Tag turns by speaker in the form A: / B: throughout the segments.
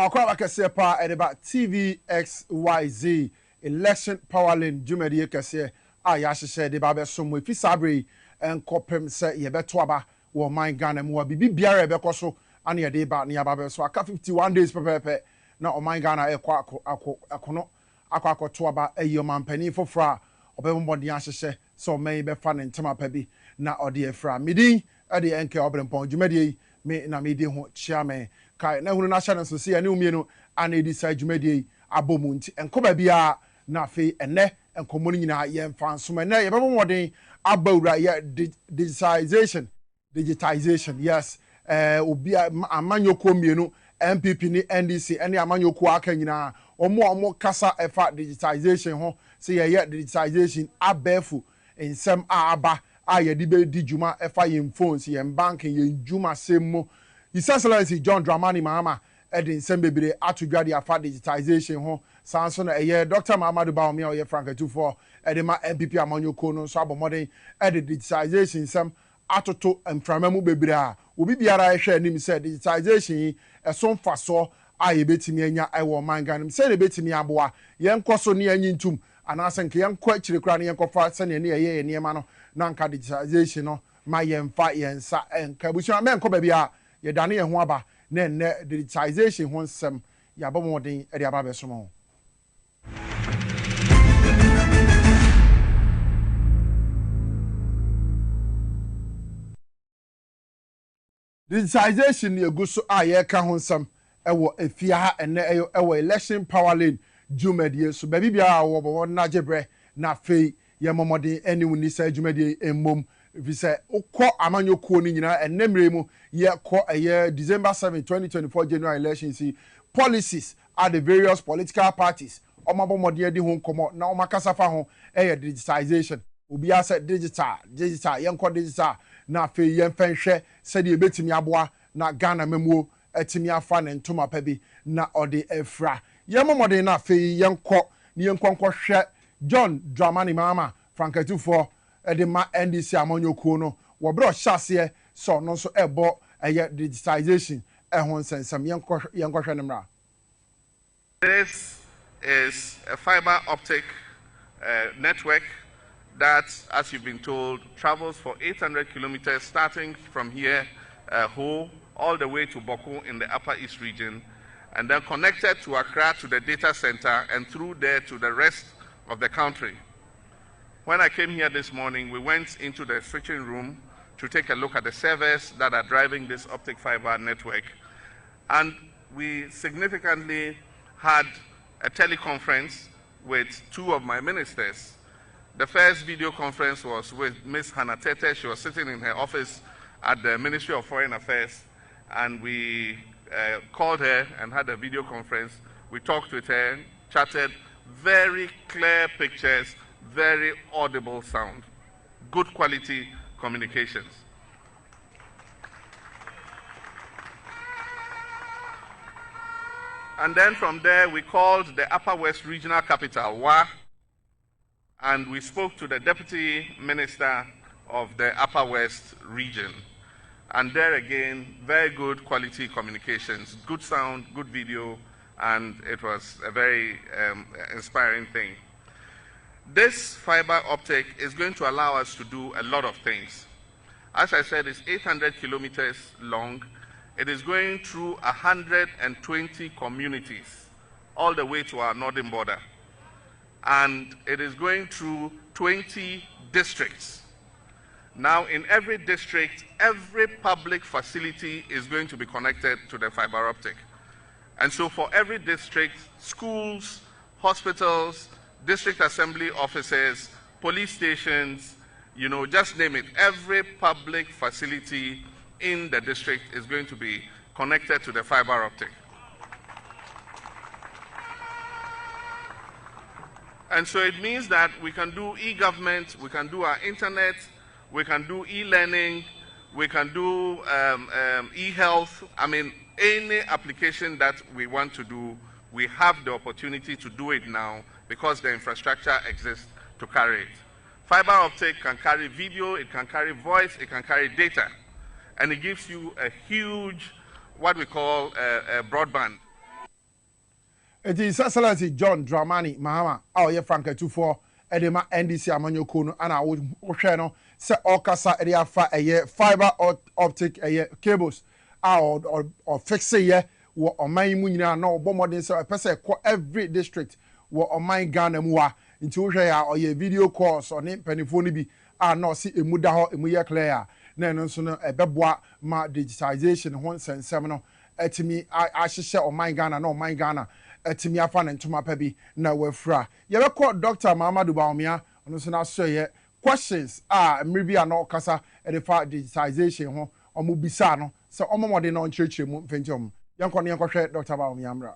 A: Aqua Casepa at about TVXYZ election Powerlane Jumedi Case. Yashi said the Babes some with Fisabri and Copem say Yebetwaba or my Ghana Mua Bibi Biara Becoso and your day about near Babes. So I 51 days per pepe. Now my Ghana Aquaco Twaba a yeoman penny for fra or Bembo Yashi so may be fun and Tama Pebi na or dear fra Midi at the Enke Obrempong Jumedi me na medium chairman. Kai na hunu na channel so see ane umienu ane decide jumedi abomunti enkoba bia na fe ene enkomo nyina ye mfa so ene ye bebo modern abawura ye digitization yes obi amanyoko mienu MPP ni NDC ene amanyoko aka nyina omo kasa efa digitization ho se ye digitization abefu ensem aba aye di be di juma efa ye phones ye banking ye juma semmo His Excellency John Dramani Mahama Edin Sembebire atudwade afa digitization ho sanso na eye Dr. Mahamadou Bawumia oye Frank Etufo edema MPP amanyoko no so abomoden digitization sem atoto mframamu bebire a obi biara ehwe anim se digitization eson faso aye betimi anya ewo manganim se ne betimi aboa yenkoso ne anyi ntum anase nke yenko akire kra ne yenkofa se ne eye niema no na nka digitization no ma yemfa yensa enka bushia menko ba bia ye dane ye ho aba na enne digitization ho nsem ya bomodin e de aba besomo digitization ne eguso a ye ka ho nsem ewo efia ha enne ewo election Powerlane jumedie so ba bibia wo bo na jebre na fei ye momodin eni woni sa jumedie emmom vise ukọ amanyokuo ni nyina enemre mu ye kọ December 7 2024 general elections policies at the various political parties omabomode di ho nkomo na omakasa fa ho digitization obi asa digital yenko digital na fe yemfenhwe se de betimi aboa na Ghana memuo etimi afa ne ntoma pa bi na ode efra yemomode na fe yenko ni yenkonkwo hwe John Dramani Mahama Frank Etufo edema NDC amanyoko no wo bro hyase so no so ebo digitization ehon sensam yenkohwe nemra.
B: This is a fiber optic network that, as you've been told, travels for 800 kilometers starting from here, Ho, all the way to Boko in the Upper East region, and then connected to Accra to the data center and through there to the rest of the country. When I came here this morning, we went into the switching room to take a look at the servers that are driving this optic fiber network. And we significantly had a teleconference with two of my ministers. The first video conference was with Ms. Hannah Tete. She was sitting in her office at the Ministry of Foreign Affairs, and we called her and had a video conference. We talked with her, chatted, very clear pictures, very audible sound, good quality communications. And then from there, we called the Upper West Regional Capital, Wa, and we spoke to the Deputy Minister of the Upper West region. And there again, very good quality communications, good sound, good video, and it was a very inspiring thing. This fiber optic is going to allow us to do a lot of things. As I said, it's 800 kilometers long. It is going through 120 communities, all the way to our northern border. And it is going through 20 districts. Now, in every district, every public facility is going to be connected to the fiber optic. And so for every district, schools, hospitals, district assembly offices, police stations, you know, just name it. Every public facility in the district is going to be connected to the fiber optic. And so it means that we can do e-government, we can do our internet, we can do e-learning, we can do e-health. I mean, any application that we want to do, we have the opportunity to do it now because the infrastructure exists to carry it. Fiber optic can carry video, it can carry voice, it can carry data. And it gives you a huge, what we call broadband.
A: It is Excellency John Dramani Mahama, our ye Frank 24, Edema NDC Amanyoko, and I would no se Okasa area fiber optic cables or fix ye or my munina no bombarding so a person every district or my Ghana mua into or ye video calls or name pennyphone be no see a mudaho a clear. Then so a beboa ma digitization once and seminal etimi I should share on my Ghana no my Ghana. Etimi afan ntoma pabi na wafra ye be call Dr. Mamadou Bawumia ono so na so ye questions mribi na okasa e dey for digitization ho omo bisa no se omo mode na onchirechire mu mfentom yanko ne yankohwe Dr. Bawumia mra.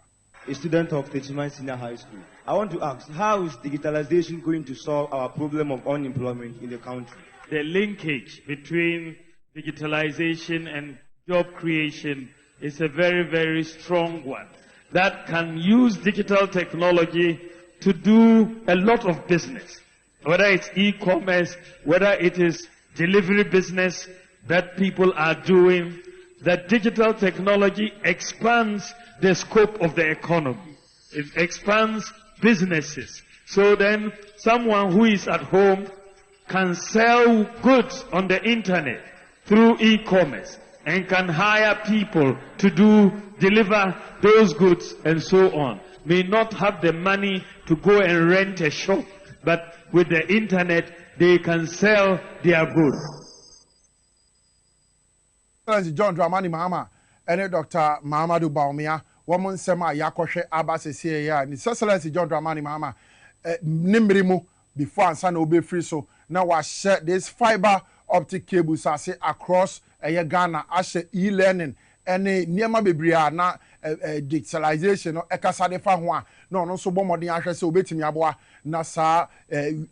C: A student of Techiman Senior High School. I want to ask, how is digitalization going to solve our problem of unemployment in the country?
D: The linkage between digitalization and job creation is a very, very strong one that can use digital technology to do a lot of business, whether it's e-commerce, whether it is delivery business that people are doing. That digital technology expands the scope of the economy. It expands businesses. So then someone who is at home can sell goods on the internet through e-commerce and can hire people to deliver those goods and so on. May not have the money to go and rent a shop, but with the internet they can sell their goods.
A: John Dramani Mahama and Dr. Mamadou Bawumia woman sema yakoshe abasese ya ni Excellency John Dramani Mahama nimrimu before answer no be free so now we share this fiber optic cables ase across Ghana ashe e-learning any niema bebre na digitalization no ekasa de fa ho a no no so bomodin ahwe se obetimi aboa na sa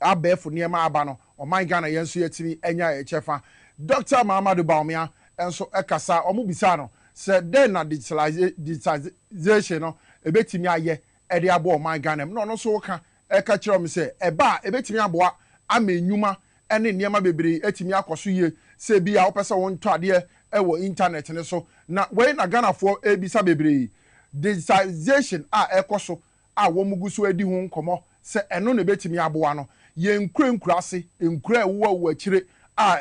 A: abefo niema aba no o man Ghana yenso yetimi enya echefa Dr. Mamadou Bawumia enso ekasa omo bisa no se den na digitalization no ebetimi aye e de abo o man Ghana no no so ka eka kire me se eba ebetimi aboa amenyuma ene niema bebre etimi akoso ye se bia opese won to ade ewo internet ne so na we na Ghana for ebisa bebre digitalization ekoso wo muguso adi hu nkomo se eno na ebetimi aboa no ye nkure enkure wo akire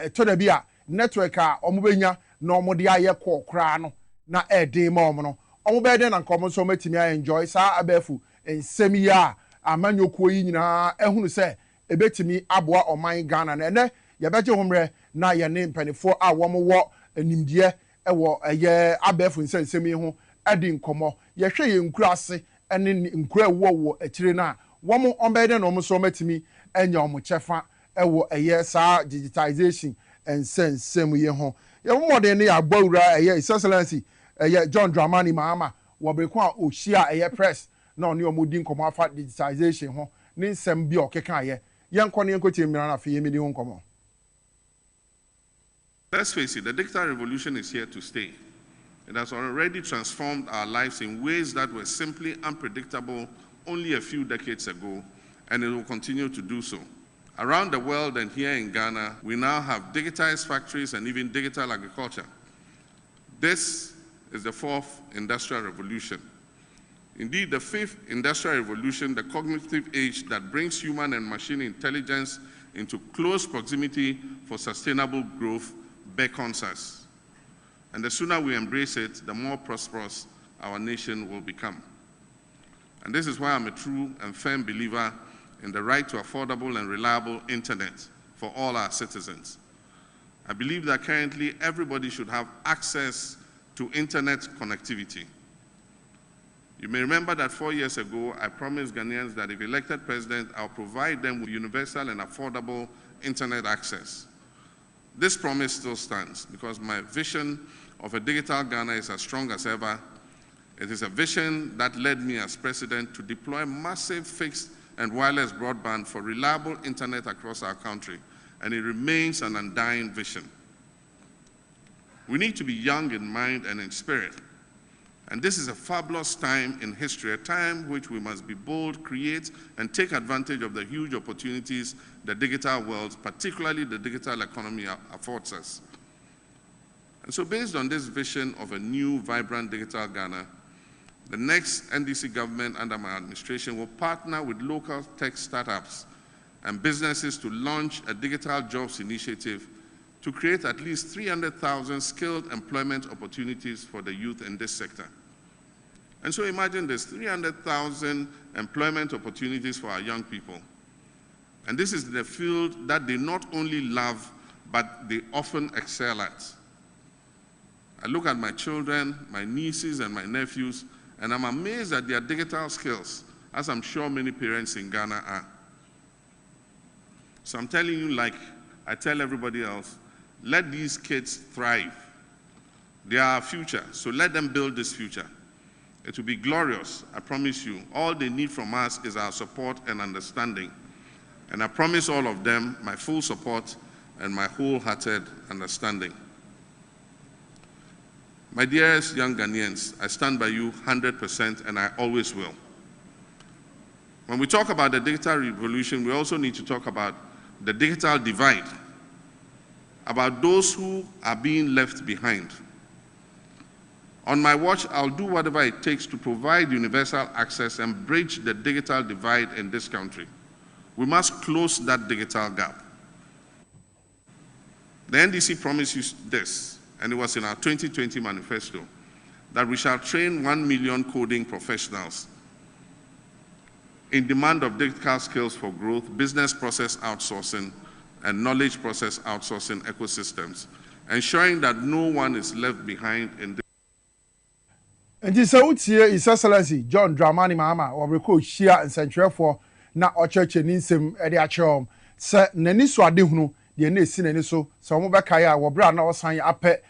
A: etoda bia network omubenya na omode aye kokra no na ede ma omo no omo de na nkomo so matimi enjoy sa abefu ensemi ya amanyokuo yi nyina ehunu se ebetimi aboa oman Ghana na ene ye beje homre na ye ne mpanifo womo wo animdie ewo eye abefu nsensemi ho edi nkomo ye hwe ye nkurase ene nkura wo akire na womo ombede na omo so matimi enya omo chefa ewo eye sa digitization ensensem ye ho ye modern ne agbawura eye Excellency eye John Dramani Mahama wo breko a ohia eye press na oni omodi nkomo afa digitization ho ne nsem bi okeka ye yenko ne yenko timira na fe yemi di ho nkomo.
B: Let's face it, the digital revolution is here to stay. It has already transformed our lives in ways that were simply unpredictable only a few decades ago, and it will continue to do so. Around the world and here in Ghana, we now have digitized factories and even digital agriculture. This is the fourth industrial revolution. Indeed, the fifth industrial revolution, the cognitive age that brings human and machine intelligence into close proximity for sustainable growth, beckons us. And the sooner we embrace it, the more prosperous our nation will become. And this is why I'm a true and firm believer in the right to affordable and reliable internet for all our citizens. I believe that currently everybody should have access to internet connectivity. You may remember that 4 years ago, I promised Ghanaians that if elected president, I'll provide them with universal and affordable internet access. This promise still stands because my vision of a digital Ghana is as strong as ever. It is a vision that led me as president to deploy massive fixed and wireless broadband for reliable internet across our country, and it remains an undying vision. We need to be young in mind and in spirit, and this is a fabulous time in history, a time which we must be bold, create, and take advantage of the huge opportunities the digital world, particularly the digital economy, affords us. And so based on this vision of a new, vibrant digital Ghana, The next NDC government under my administration will partner with local tech startups and businesses to launch a digital jobs initiative to create at least 300,000 skilled employment opportunities for the youth in this sector. And so imagine this, 300,000 employment opportunities for our young people. And this is the field that they not only love, but they often excel at. I look at my children, my nieces and my nephews, and I'm amazed at their digital skills, as I'm sure many parents in Ghana are. So I'm telling you, like I tell everybody else, let these kids thrive. They are our future, so let them build this future. It will be glorious, I promise you. All they need from us is our support and understanding. And I promise all of them my full support and my wholehearted understanding. My dearest young Ghanaians, I stand by you 100% and I always will. When we talk about the digital revolution, we also need to talk about the digital divide, about those who are being left behind. On my watch, I'll do whatever it takes to provide universal access and bridge the digital divide in this country. We must close that digital gap. The NDC promised you this, and it was in our 2020 manifesto, that we shall train 1 million coding professionals in demand of digital skills for growth, business process outsourcing, and knowledge process outsourcing ecosystems, ensuring that no one is left behind in this.
A: And this out here is Excellency John Dramani Mahama, or record share and central for na church and insem ediachom. Sir Neniso Adihunu, the Nesin and so, some Bakaya, or Brana or Sang Ape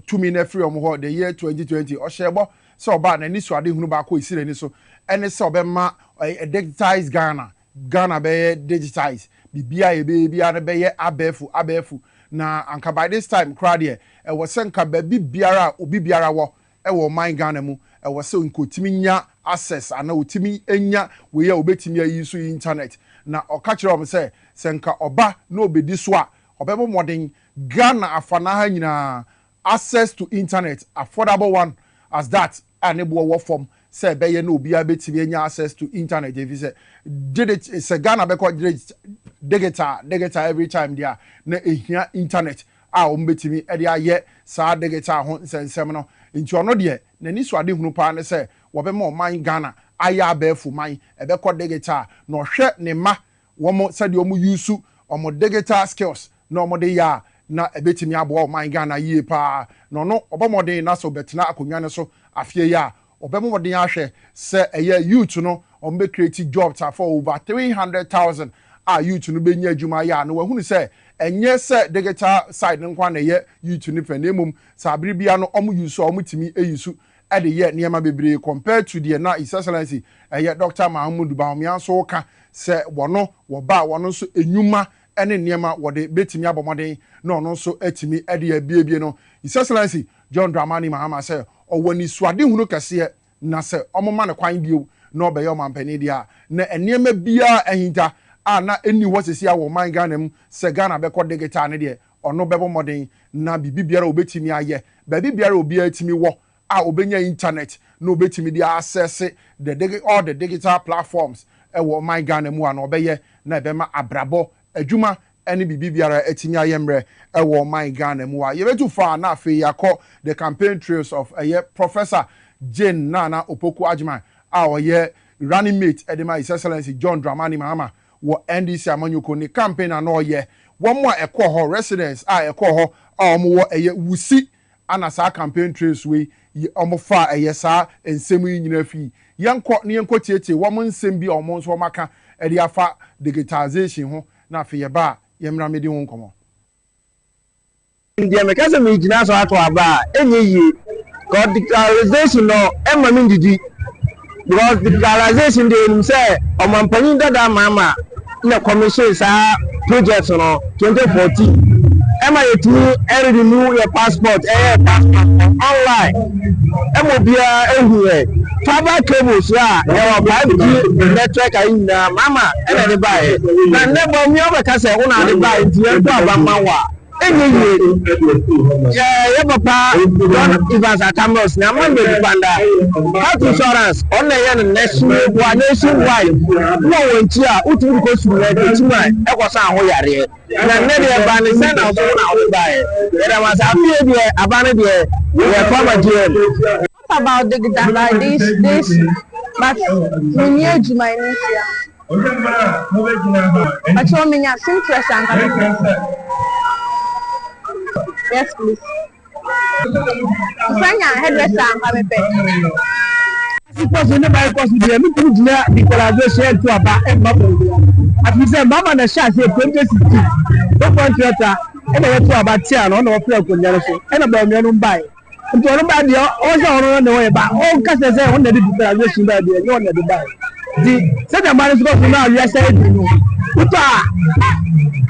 A: 2 minutes free on the year 2020 or Shebo, so bad Neniso Adihunu Bako is in so, and it's so Bema a digitized Ghana be digitized. Bibia baby and be abefu. Na anka by this time, crowd here, I was sent baby biara, ubi biara wo. Ewo man Ghana mu ewo se nkotimi nya access ana otimi enya we ya obetimi ayisu internet na okachire om se senka oba na obedi so a obebo modern Ghana afana ha nyina access to internet affordable one as that anebo wo form se be ye na obi abetimi enya access to internet if say did it se Ghana be ko digital every time there na ehia internet a ombetimi e dia ye sa digital ho nsensem no nti ono de nani so ade hunu pa ne se wo be mo man Ghana aya abefu man ebe ko digital no hwe ne ma wo mo sade omo use omo digital skills na omo de ya na ebetimi abo o man Ghana yie pa no no obomodin na so betina akonwa ne so afie ya obemodin ahwe se eye youth no omo be create jobs for over 300,000 youth no be nya adwuma ya no wahunu se enye se digital side nkwa na ye youth ni fa na emum sabiri bia no omu use omu timi eyusu e de ye niema bebre compared to the na His Excellency eye Dr. Mahmoud Bawumia so ka se wono wo ba wono so enyuma ene niema wo de betimi abomoden na ono so etimi e de abiebie no His Excellency John Dramani Mahama se owani suade hunu kase na se omoma ne kwan bio na obeye omampani dia na eniema bia ehinta na eni wosisi awo man Ghana mu se Ghana be ko digital ne de ono bebo modern na bibiara obetimi aye ba bibiara obi atimi wo obenya internet na obetimi di access all the digital platforms wo man Ghana mu na obeye na be ma abrabo adwuma eni bibiara atimi aye mre wo man Ghana mu ye betu fa na afi yakọ the campaign trails of Professor Jane Nana Opoku Ajman oye running mate edema His Excellency John Dramani Mahama wo NDC amanyoko ni campaign ano ye wo mo ekọ ho residents ekọ ho omo wo wusi ana sa campaign trace we omo fa sa ensemu nyina fi yenko ne yenko tietie wo mo nsem bi omo so maka ede afa digitalization ho na afi ye ba yemra medi ho nkomo
E: India mekasa me gina so ato aba enye yi god digitalization no emma mi didi because digitalization dey say omampani dada mama na commission sa project no 2014 emma yetimi renew your passport online emo bia ehuwe fiber cables ya e 5G network na mama ene de buy na nebo mi obeka say una de buy nti en to aba manwa yeah, papa, don't even at Amos, Naman, health insurance, on the nationwide, no one cheer, Utu goes to the Equasa Hoyari, and then the Banison of the buy. There was a few there, a banner there, we
F: What about digital like this, but we need my niece. I told me I think yes, please. Sanya hairdresser and come back.
E: Because you never because we me put there digitalization to about at least mama na share say 2016 don't want to and to about tia no no play ko nyare so and about me no buy nto no buy there o say ono no way ba o ka say on the digitalization ba there no na the buy the say the man is go to now you say no uta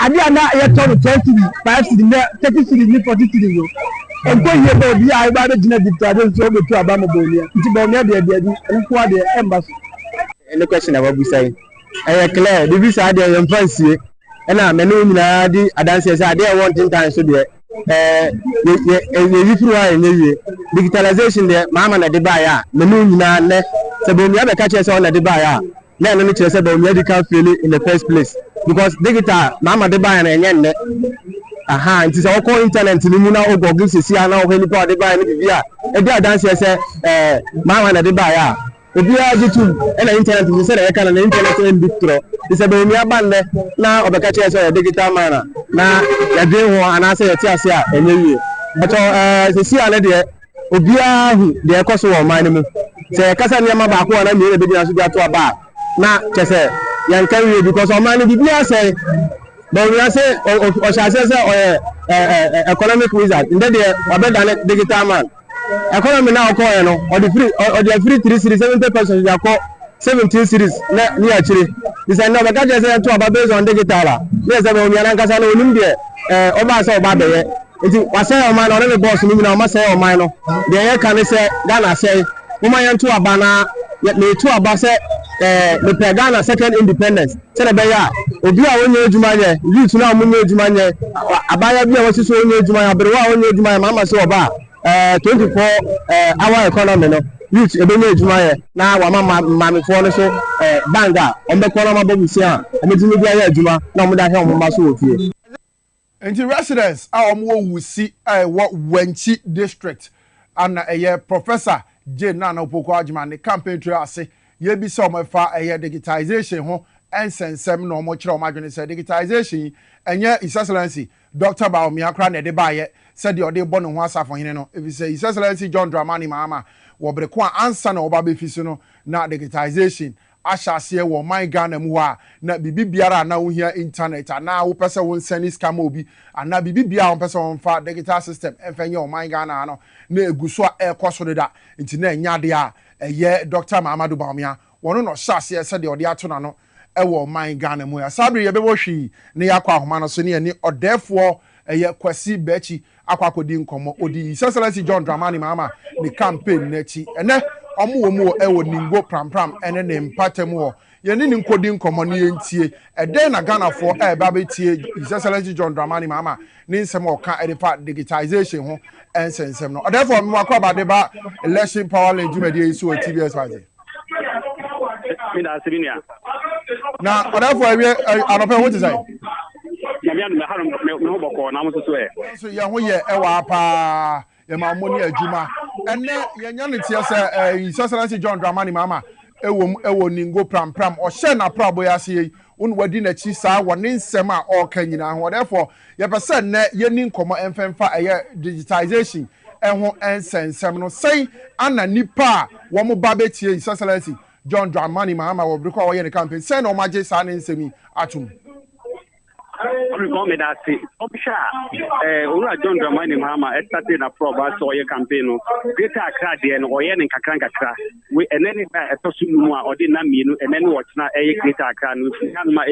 E: adi ana ye to 20 5 30 30 40 30 and go here about the I bought the digitalization so go to Abamobonia nti ba me there nko there embassy any question about we say eh clear the visa there your fancy and I menu nyina di adanse say there want in time so there you through any digitalization there mama na de buy a menu nyina ne say bo me be catch say na de buy a na no tell say bo me dey can fail in the first place because digital mama de buy na enye ne aha nti say call internet ni mu na ogogin sisi ana o heli pa de buy ni bibia e dey adanse say mama na de buy a obi YouTube and internet we say na na internet en bitro is about me abande na obeka che say digital man na ya dey ho ana say yeti ase a enye wie but sisi ale de obi ahu de ekoso wo man mu say kasa ne ma ba ko na me be dina so dia to aba na che say yan kan wie because o man bi bia say but we say o sha say economic wizard inde de obeda digital man economy now call no or the free 3 series 70% they call 17 series na ni achire this and now but just say to about based on digital yes say we na nkasa na onim de o ba say o ba be ye nti wa say o man no the boss ni na o ma say o man no de ye kan say Ghana say o man yan to aba na le to aba say le pe Ghana second independence say na be ya obi a wonye adwuma ye youth na mo nye adwuma ye abaya bi a wo siso wonye adwuma ya bere wa wonye adwuma ya mama say o ba 24 hour economy no youth ebenya ejuma ye na wa mama fo no so banga ombe ko na mabobu si a emedini bia ye ejuma na omoda he omma so ofie
A: enti residents a omwo wusi wanchi district ana eye professor J Nana Opoko Ajima ne campaign trail ase ye bi so omefa eye digitization ho ensensem na omo kire omadwene se digitization enye His Excellency Dr. Baomi Akra na de baye said the ode bono ho asafo hene no if you say His Excellency John Dramani Mahama wo breko ansa na oba befisu no na digitization ashase wo my Ghana mu a na bibibiara na wo hia internet na wo pese wo send scam obi na bibibia wo pese wo fa digital system enfenye wo my Ghana no na eguso a ekoso da nti na nyade a eye Dr. Mahamadu Baumia wono no shase said the ode ato na no ewo my Ghana mu ya sabre ye bebo hwi ne yakwa ahoma no so ne ani odefo eye kwasi bechi akwakodi nkomo odi His Excellency John Dramani Mahama ni campaign nechi ene omo mu ewo ningo pram ene ne mpatemu ho ye ni nkodi nkomo ne yentie eden na Ghana for ba betie His Excellency John Dramani Mahama ni nsem oka edifa digitization ho ensensem no therefore me akwa ba de ba election Powerlane jumedi so TVS party na therefore we anope what is say so ya ho ye ewa pa ye ma mo ni adwuma enne ye nya ne tie se His Excellency John Dramani Mahama ewo ningo pram o hye na prabo ya se un wadi na chi sa woni nsem a o ka nyina ho therefore ye pese ne ye ni nkomo enfemfa eye digitization ehho ensensem no sei ana nipa wo mo ba betie His Excellency John Dramani Mahama wo briko wo ye ne campaign sei na o maje sa ne nsemi atum
G: Recommend that Ura John Dramani Mahama started a probe so your campaign. Greater Accra and Oyen and Kakranka. We and then a Tosumua or did not mean and then what's not a greater Accra and my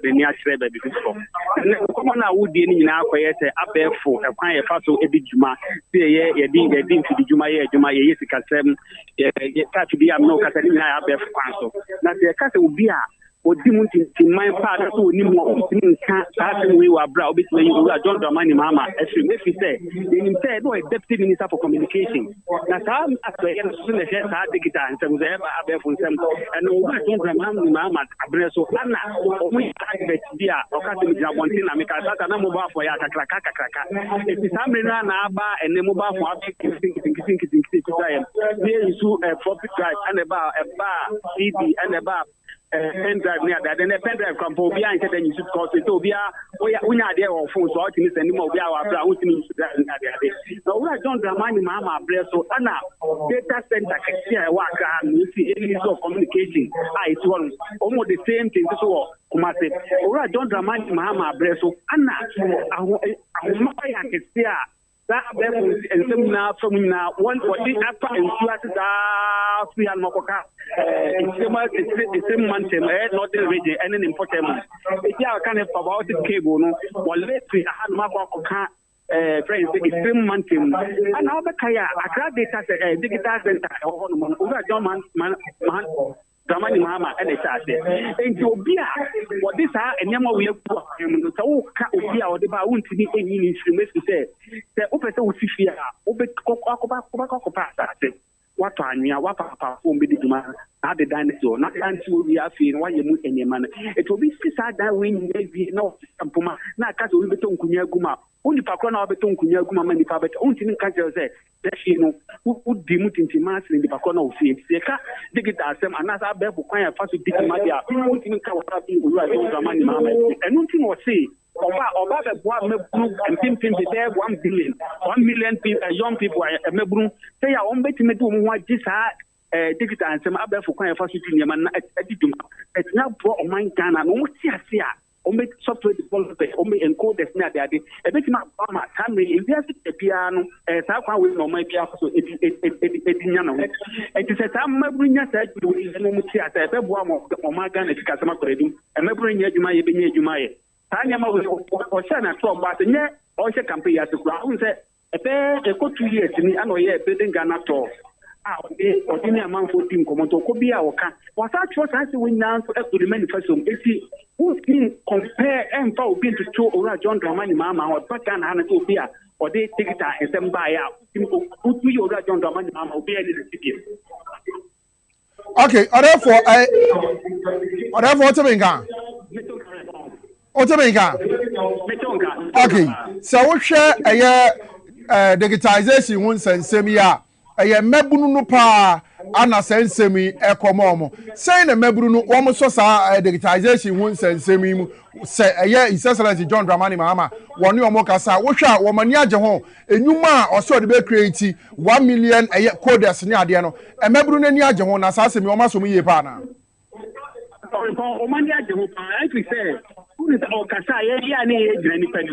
G: the near Trebe before. Come on, I would be in our quiet up there for a fire faso Eddie Juma, say a ding to the Juma, Jessica 7, to be a no Catalina up there for Panso. Now the cat will be a odimu tintiman pa na so onimu odimu nka taase we wa bra obetime yi owura John Dramani Mahama efiri mefi say enim say no deputy minister for communication na saa asɔyɛ no so na hwɛ saa digital nsɛm sɛ ɛba abɛɛfo nsɛm ɛno owura John Dramani Mahama abrɛ so ana ɔmo yɛ advert bi a ɔka sɛ gyina bɔnten na meka sasa na mobile phone yɛ kakraka eti saa mmere no na aba ɛne mobile phone abɛ kinkisinkisi kuta yɛ ne nsu profit drive ɛna ɛba CD ɛna ɛba pen drive near that, then a pen drive come for behind and you should cause it to be we are there on phone, so I think it's anymore. We are our now we are John Dramani Mahama so Anna data center here work and you see any sort of communication. It's one almost the same thing. So Kumase, we are John Dramani Mahama so Anna I can see that and seminar from now one for the upper and free and Mokoka. It's the same month, not the region, and an important. If you are kind of about the cable, no, well, let's see, I had Mokoka. Friends, it's same month, and now the Kaya, I got data digital center, over John Dramani Mahama and and to be what this are and Yama we have so Obia or the Baun to be any instruments to say the operator will see what time you are what papa won't be the man, not the dinosaur, not until we are feeling why you move any man. It will be sad that when maybe no Puma, not cut will be Tonkunya Guma, only Pakona Beton Kunya Guma many Pabet, only in Kaja say, that you know, who would be muting to mass in the Pakona of Sea. They can't dig it as them, another bear for quiet fast to dig Madia, who didn't come up with Ramani Mama, and nothing was say. Over the one and pimping there 1 billion, 1 million people, young people, a mebrum, say, I won't bet me to what this digital and some other for quiet fast to man. It's now for mine Ghana, no see. Ome software developer, ome encode na de ade. Ebe ti ma ma time if you see piano, sa kwa we no my piano so it nya no. It is a time mabrunya sa we no mu ti ata ebe boa mo ma Ghana ti kasama koredu. E mabrunya adwuma ye be nya adwuma ye. Tanya ma we o sha na to ba nye o she campaign ya to kura. Hun se ebe e ko 2 years ni ano ye building Ghana to. Ordinary man for team command ko bia oka wasa cho sa se wina so e kuri manifesto esi who can compare and for being to two ora John Dramani Mahama or back and hana to bia or they take it and send by out who we ora John Dramani Mahama will be any the city.
A: Okay, therefore Otebenga. Okay, so we share a digitization once and semi eye mebunu no pa ana sensemi ekomomo say na mebunu no wo so sa digitization won sensemi mu say eye His Excellency John Dramani Mahama woni omo kasa wo hwa wo mani age ho enwuma a oso de be create 1 million eye coders ni ade no mebunu no ni age ho na sa semi wo maso mu ye pa na
G: o mani age ho pa I say o kasa ye ya ni ejira ni pani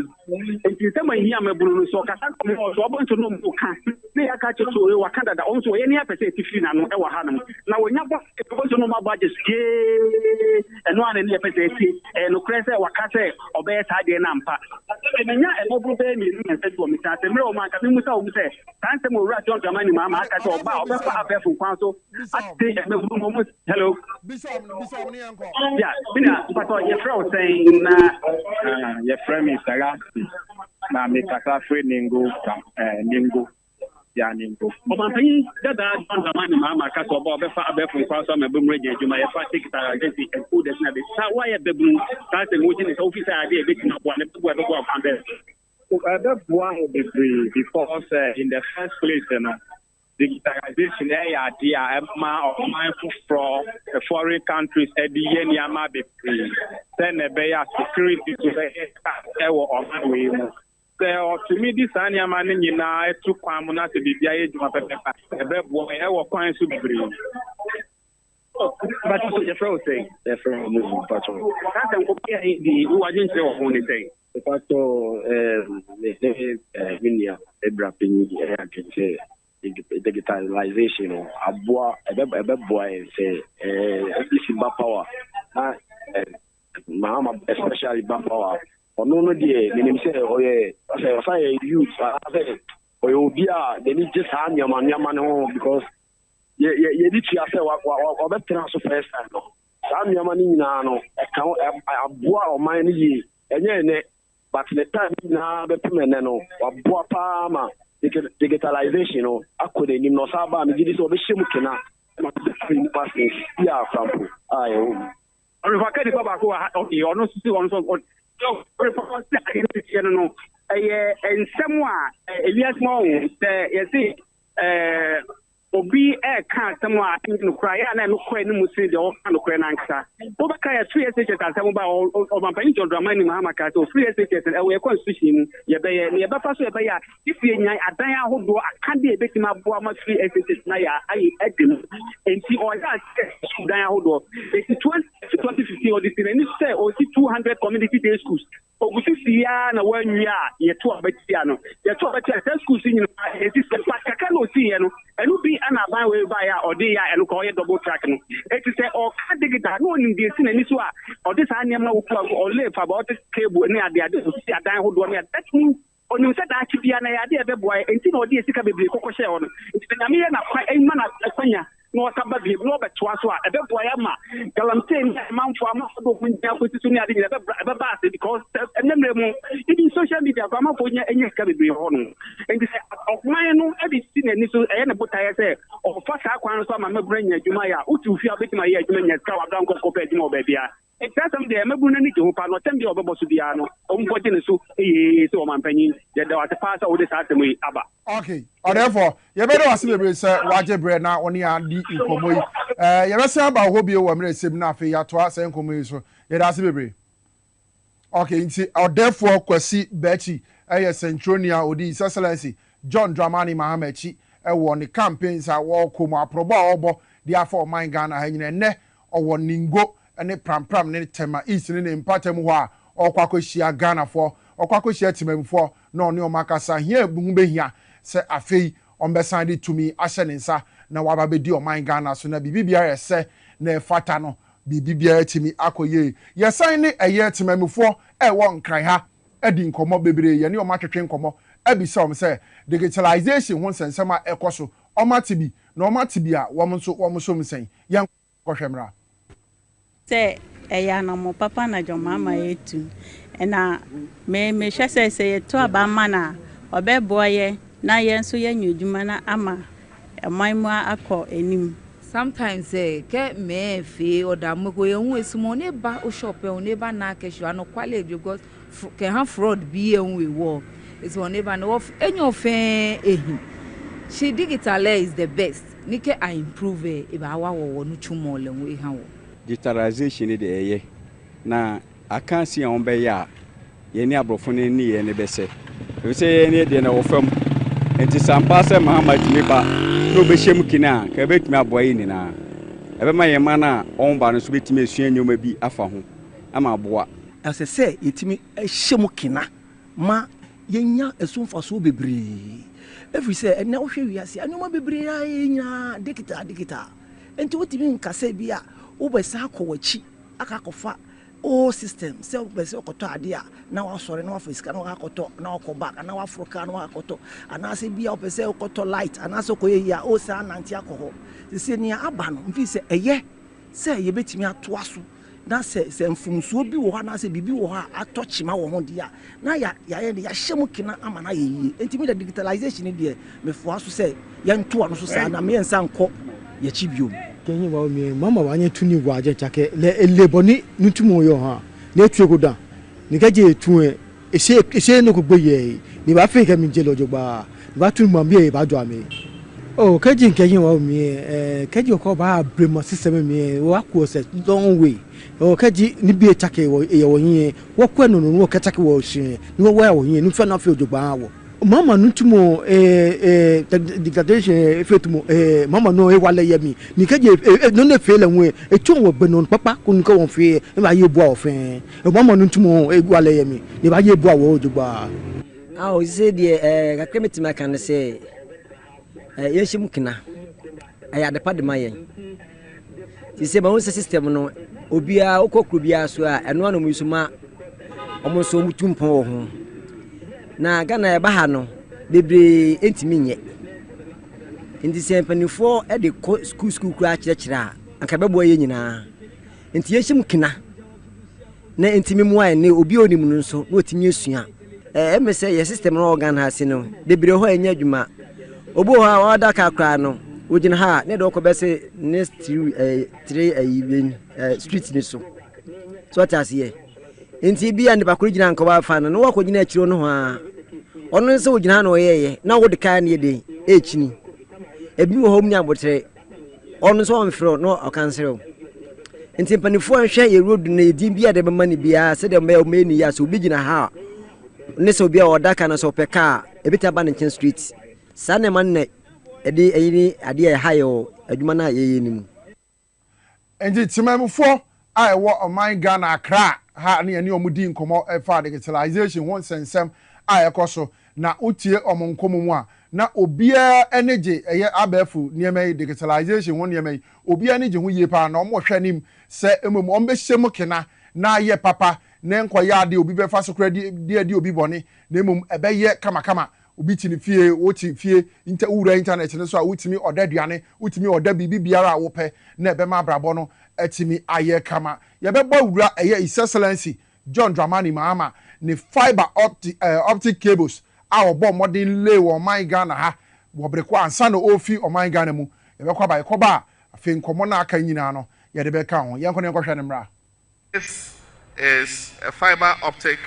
G: enti se ma hia mebunu no so kasa ko so obo nto no mo ka ne ya ka cheto we wa Canada on so ye ni apese tifi na no e wa ha no na wonya bo e so no ma budget ye eno ane ni apese ti no krese wa ka se obe sa de na mpa e nya e mo be mi ni se do mi ta se me o ma ka mi musa o se tan se mo ra John Dramani Mahama aka se oba obe fa abefu kwan so ate e me bu mo hello bishop ni enko yeah bina but your friend saying na your friend is na me kasa free ningo ningo ya ningo obanyi dada John Dramani Mahama kasa oba obefa abefu kwa so me bumre je adwuma ye fa ticket agency and food na be sa why e bebu ka se mo jini officer ade e betina bo na bebu e bebu ambe that one because in the first place digitalization idea ma of mindful for foreign countries yama be then be security to way so to me this anyama ni nyina etu kwam na se bibia ejuma pepepa ebe bo kwan so bibiri but so your friend say your friend move patrol that dem ko be the who agent say of only say patrol Vinia Obrempong agent digitalization aboa ebe boy say isi power Mahama especially power ono no de menim say oye say youth say oye obia they need just nyama no because ye di tia say wa betra so first time no saa nneɛma no nyinaa no ɛka aboa ɔman no yie ɛnyɛ ɛnɛ but the time nyinaa bɛpem ɛnɛ no waboa paa ma digitalization no akɔ n'anim na ɔsaa baa megye di sɛ ɔbɛhyɛ mu kena ma nipa sen yɛ aframpo a ɛwɔ mu ɔrefa ka nipa baako ɔno nso si ɔno so ɔrefa sɛ ayɛ no ɛyɛ nsɛm a ewiase ma ɔho sɛ yɛse obi ka asɛm a nokora yɛ a na ɛnokora no mu sene deɛ ɔka nokora no ankasa wobɛka yɛ free SHS asɛm ba ɔmampani John Dramani Mahama ka sɛ free SHS ɛwɔ yɛ constitution mu yɛbɛyɛ na yɛbɛfa so yɛbɛyɛ a if yɛnya adan ahodoɔ akadeɛ ɛbɛtumi aboa ma free SHS na yɛ ayɛ adi mu enti ɔyɛ asɛ dan ahodoɔ ɛti 2015 ɔde si n'ani sɛ ɔsi 200 community day schools ogusi siya na wanwia yeto abatia no yeto abatia sɛ schools nyinaa esi sɛ pakaka na osi ye no ɛnu bi ana ban we ba ya ɔde ya ɛnu kɔ yɛ double track no eti sɛ ɔka digital no onim de esi na ni so a ɔde saa nneɛma wo kura ɔle fa ba ɔde cable ne ade osi adan hodo ne that means onim sɛ da akibia na ya de ɛbɛboa enti na ɔde esika bebree kokɔhyɛ hɔ no enti na me yɛ na kwa ɛma na ɛkwanya no wasaba bi no betwa so a ɛbɛboa ya ma galamten manfo amafo do nya kwesi so ne ade nyina ɛbɛba ase because ɛnɛmrɛ mu even social media kwa amafo nya enya sika bebree hɔ no enti sɛ ɔkwan no ɛde si n'ani so ɛyɛ ne botaeɛ sɛ ɔfa saa kwan no so ama mɛbra nya adwuma ya uti ufia betima yɛ adwuma nya sika wabra nkɔ kɔpɛ adwuma ɔbɛbia Exam de mebu na ni je ho pa no tem de obebo so bia no ombɔgye ne so se o mampanyin ye da wate pa sa wo de sa tem yi aba.
A: Okay, therefore ye be do wase bebre se waje bre na oni adi nkomo yi ye be se aba ho bi wo mre sem na afi ya to ase nkomo yi so ye da se bebre. Okay, nti therefore kwasi bechi eye Centronia odi His Excellency John Dramani Mahama chi wo ne campaigns a wo komo aprobo a obo dia for man Ghana ha nyina ne owo ningo ene pram ne tema east ne mpatem ho a okwakohia Ghana for okwakohia timamfo na oni omakasa hia ebuhu behia se afei ombesan de tumi ahye ne nsa na waba bedi oman Ghana so na bibibia yese na fata no bibibia timi akoye yesan ne eye timamfo wo nkran ha edi nkomo bebre ye ne omatwetwe nkomo abisa om se digitalization ho sensema ekoso omatibi na omatibi a wo so msen yen kohwemra
H: se eya na mo papa na jo mama etu na me hwe se to aba mana obeboye na ye nso ye nwudwuma na ama emanmu akọ enim
I: sometimes ke me fe odamko ye hu esimo ne ba o shop e ne ba na ke hwa no kwale because ke ha fraud bi e hu wo is one ne ba no enyo fe ehi she digitalize the best nike I improve e ba wa wo no twumo le hu e ha wo
J: digitalization de eye na akansi a ombe ya ye ni abrofo ne ni ye ne bese e se ye ne de na wo fam enti sampa se Muhammad miba no be hjem kina ka betimi aboye ni na e be ma ye ma na onba no so betimi esua nyoma bi afa ho ama aboa
K: ase se yetimi hjem kina ma yenya esumfaso bebre every say na wo hwe wiase anyoma bebre ya yenya digital enti wotimi nkase bia ubesa akọwachi akakofa o system se ubesa okoto ade a na wasore na wafiska na wakoto na okoba na wafroka na wakoto anase bia ubesa okoto light anase okoye ya o sa nanti akoho se ne aba no mfi se eye se ye betimi ato aso na se mfumsuo bi wo ha na se bibi wo ha atochima wo ho dia na ya hyemu kina ama na ye enti me digitalization de me fo aso se ye nto ano so sa na me ensa nko ye chibiom kenyi wa mi mama wanye tuni gwaje chake le leboni nutumo yo ha ne tuegoda ni gaje etu ese no kugboye ni ba fe ke mi je lojo gba ba tun mo mi e ba jo ami oh kaji kenyi wa mi kaji ko ba bremo system mi wa ko se long way oh kaji ni bi chake wo ye wo yin wo ko no no wo ka chake wo hye ni wo wa wo yin ni fa na fe ojo gba wo mama nutumo digitalization fetumo mama no e wale yemi ni keje no ne fe le won e tun wo gbe no papa kun ko won fe e ba ye bua ofin mama nutumo e wale yemi ni ba ye bua wo ojugba
L: o se die ka kremeti maka ne se ye shim kina aya de pad mayen ti se ba won system no obia okokru bia so a eno anu musuma omo so mutumpon wo ho na Ghana e ba ha no bebre entimi nye ndi se mpanifo e de school kura kire a anka bebo ye nyina nti yɛhyem kina na ntimi mu aye ne obi onim no nso na otimi esua me say your system no organ ha se no de bire ho anya adwuma obo ha wada ka kra no wogina ha ne de okobese next 3 street ni so ta se nti bia ne bakoro gina nkoba fa no wo akogina akiro no ho a ono nso wogina na oyeye na wo de kan ne de echini ebi wo hom nya botre ono nso on fro no okansero nti panifo anhwe ye road na edin bia de bema ne bia se de me ni ya so obi gina ha ne so bia odaka na so peka ebita ba ne chen street sane man ne edi eyini ade e hayo adwuma na ye ni mu
A: nti timamfo a ewo oman Ghana Accra ha ne ani omudi nkomo efa digitalization won sensem a ekoso na utie omonkomo mu a na obia energy eye abefu niema digitalization won niema obia energy ho yie pa na omo hwanim se emom ombe hyem kena na ye papa ne nkoye ade obi befa so kra di obi bone na emom ebeye kama obi tini fie woti fie ura internet ne so a wotimi odaduane wotimi oda bibi biara a wope na ebema abrabo no etimi aye kama ye beba wura eye His Excellency John Dramani Mahama ne fiber optic cables a obo modern lay wo man Ghana ha wo breko ansa na ofi o man Ghana mu ye bekwa ba ekoba afi nkomo na aka nyina no ye de beka ho ye nkono enkohwe ne mra.
B: This is a fiber optic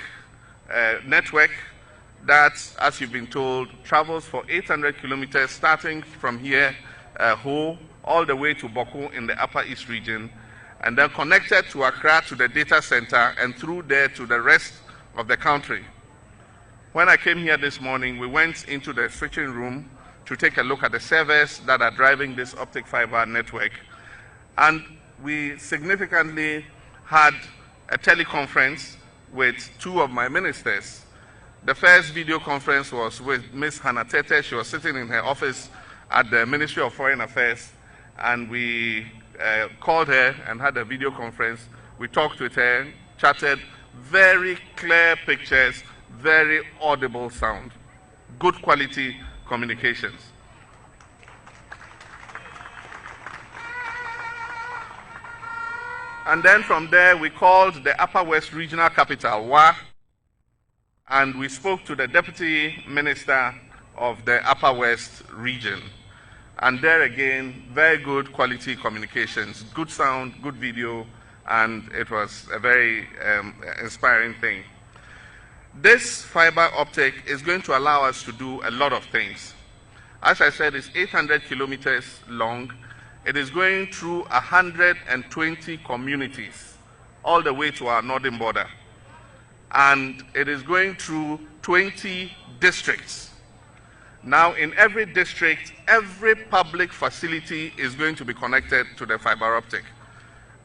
B: network that, as you've been told, travels for 800 kilometers starting from here, Ho, all the way to Boko in the Upper East region, and then connected to Accra to the data center and through there to the rest of the country. When I came here this morning, we went into the switching room to take a look at the servers that are driving this optic fiber network. And we significantly had a teleconference with 2 of my ministers. The first video conference was with Ms. Hannah Tete. She was sitting in her office at the Ministry of Foreign Affairs, and we called her and had a video conference. We talked with her, chatted, very clear pictures, very audible sound, good quality communications. And then from there, we called the Upper West Regional Capital, Wa, and we spoke to the Deputy Minister of the Upper West region. And there again, very good quality communications, good sound, good video, and it was a very inspiring thing. This fiber optic is going to allow us to do a lot of things. As I said, it's 800 kilometers long. It is going through 120 communities, all the way to our northern border. And it is going through 20 districts. Now, in every district, every public facility is going to be connected to the fiber optic.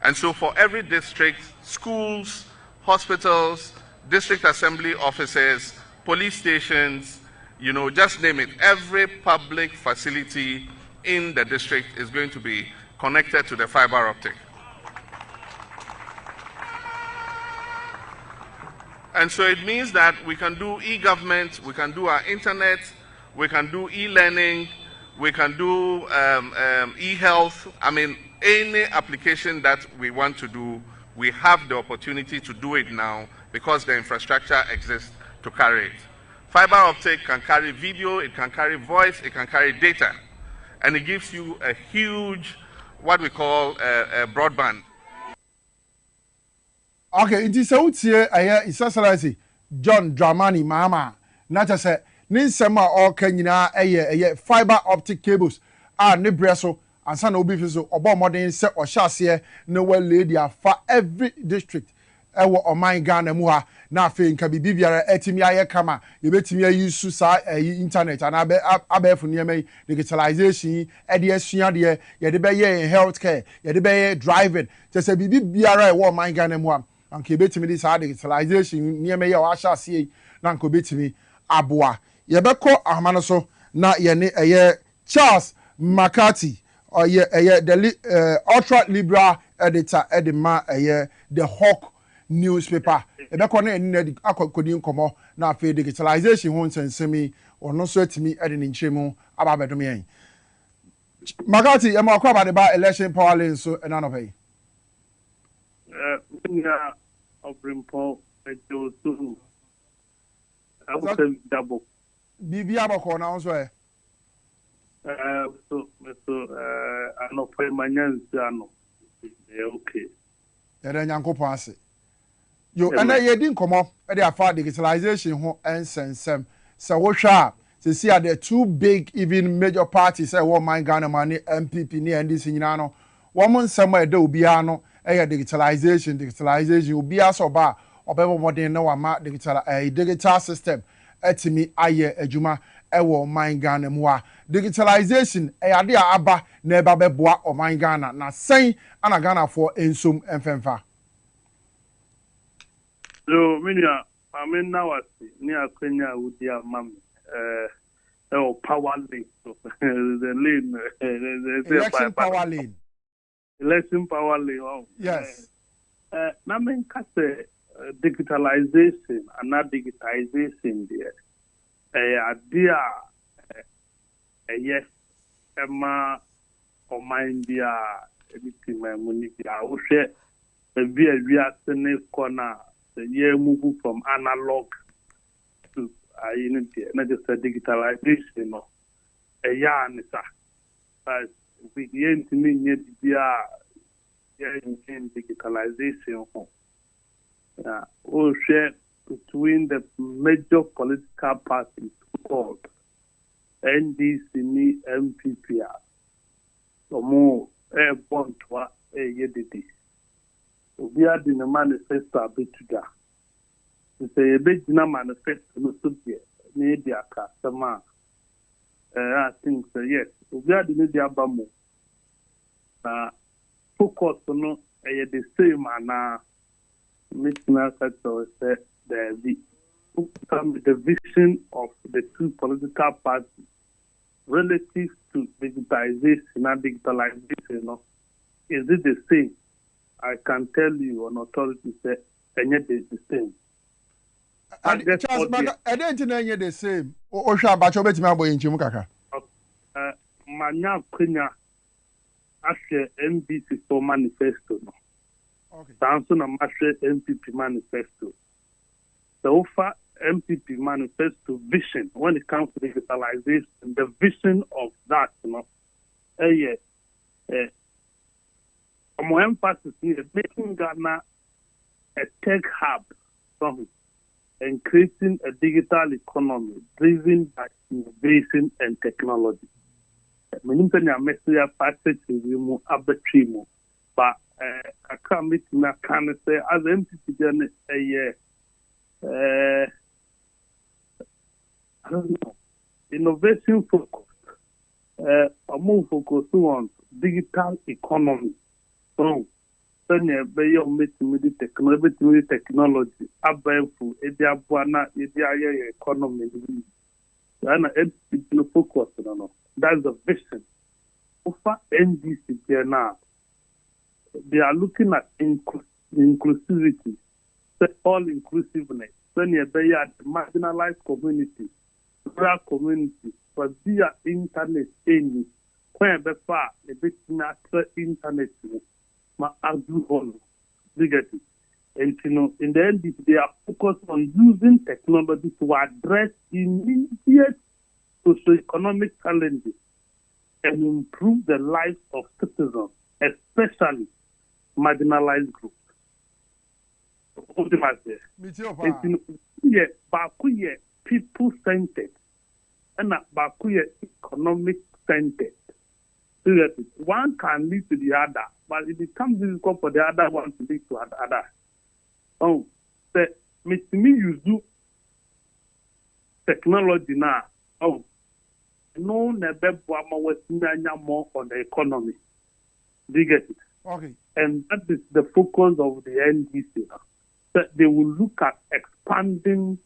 B: And so for every district, schools, hospitals, district assembly offices, police stations, you know, just name it, every public facility in the district is going to be connected to the fiber optic. And so it means that we can do e-government, we can do our internet, we can do e-learning, we can do e-health. I mean, any application that we want to do, we have the opportunity to do it now because the infrastructure exists to carry it. Fiber optic can carry video, it can carry voice, it can carry data. And it gives you a huge, what we call a broadband.
A: Okay, it is out here. His Excellency John Dramani Mahama. Not just say, Ninsema or Kenya, fiber optic cables are Nebreso and San Obifiso, or more modern set or chassis, no well lady for every district. Or my Ghana Mua, nothing can be Bibia, Etimia Kama, you bet me use internet and Abe for near me, digitalization, EDS, Yedibay in healthcare, Yedibay driving, just a Bibia, or my Ghana Mua. And kibeti me this digitalization near me or shall see nan kobeti me abua yebeko ahmanoso na ye Charles McCarthy or ye the ultra liberal editor edema the Hawk newspaper yebeko na eni akokodi nkomo na afi digitalization ho nsensemi ono so atimi ede ni nchemu ababedom yen McCarthy am akwa ba election Powerlane so enano pay.
M: Obrempong, Josu. I would say double.
A: Bibi abako na so e.
M: So ano pe manyansi ano. Okay.
A: Yɛde nyankopɔn ase. Yo, ɛna yɛdi nkɔmmɔ ɛde afa digitalization ho ɛnsɛnsɛm. Sɛ wohwɛ a, sɛsi a the two big even major parties ɛwɔ man Ghana ma ne MPP ne NDC nyinaa no, wɔn nsɛm a ɛda obiara no ɛyɛ digitalization. Obiara sɛ ɔba a ɔbɛbɔ mmɔden na wama digital system ɛtumi ayɛ adwuma ɛwɔ man Ghana mu a digitalization ɛyɛ ade a aba na ɛba bɛboa ɔman Ghana na sɛn ana Ghanafoɔ nsom mfɛmfa.
M: So, now I see near Kenya with the mum, Powerlane. The lane,
A: election Powerlane.
M: Election Powerlane. Oh,
A: yes.
M: Now, digitalization and not digitization there. Idea, yes, Emma, or mind, anything, my money, I will share a very corner. The year moving from analog to not just a digitalization. A yarn is as we begin to mean digitalization. All share between the major political parties called NDC, MPPR, or more airborne to a yedidi. We are in a manifesto a bit to that. It's a big manifesto, no subject, media customer. I think so, yes. We are the media bamu. Focus on the same and national sector said the vision of the two political parties relative to digitization and digitalization. Is it the same? I can tell you on authority say and the same.
A: Charles, I don't think the same. Osha Bacho betimi abo yinchimu kaka.
M: Manya Kenya ashe MPP for manifesto no. Okay. Samson amashe MPP manifesto. The offer MPP manifesto vision when it comes to digitalization, the vision of that, more emphasis is making Ghana a tech hub and creating a digital economy driven by innovation and technology. Many message passage in arbitrary, but I can't make me can say as MPP I don't know, innovation focused, more focused on digital economy. So, then you meet technology, available, economy. And focus on that's the vision. For NDC now, they are looking at inclusivity, all inclusiveness. Then you are the marginalized community, rural community, but via internet, when the far a bit internet. Ma argue on legacy. And in the end, they are focused on using technology to address immediate socio-economic challenges and improve the lives of citizens, especially marginalized groups. People-centered and economic-centered. One can lead to the other, but it becomes difficult for the other one to lead to the other. Oh, me you do technology now. Oh, no, never more on the economy. Do you get it?
A: Okay.
M: And that is the focus of the NDC. That they will look at expanding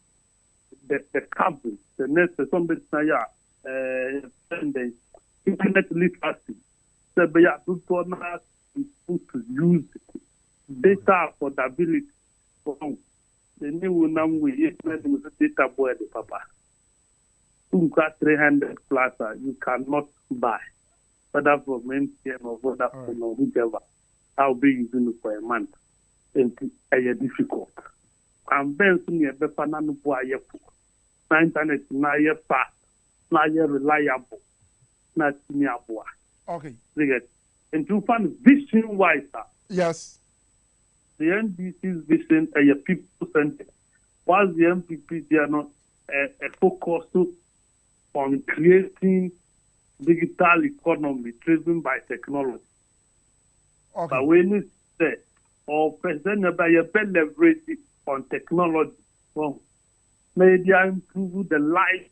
M: the coverage. The next somebody the internet literacy. So they are to use data affordability. The new number data boy the papa. 300 plus you cannot buy. Whether from MTN or Vodafone or whichever. I'll be using it for a month. It's difficult. And then soon you better not know na internet na fast, na reliable, na tinyabwa.
A: Okay.
M: And to find vision wise,
A: yes,
M: the NDC's vision is people centered. While the MPP they are not focused on creating digital economy driven by technology.
A: Okay.
M: But when you say or present by a better leverage on technology, well, media improve the life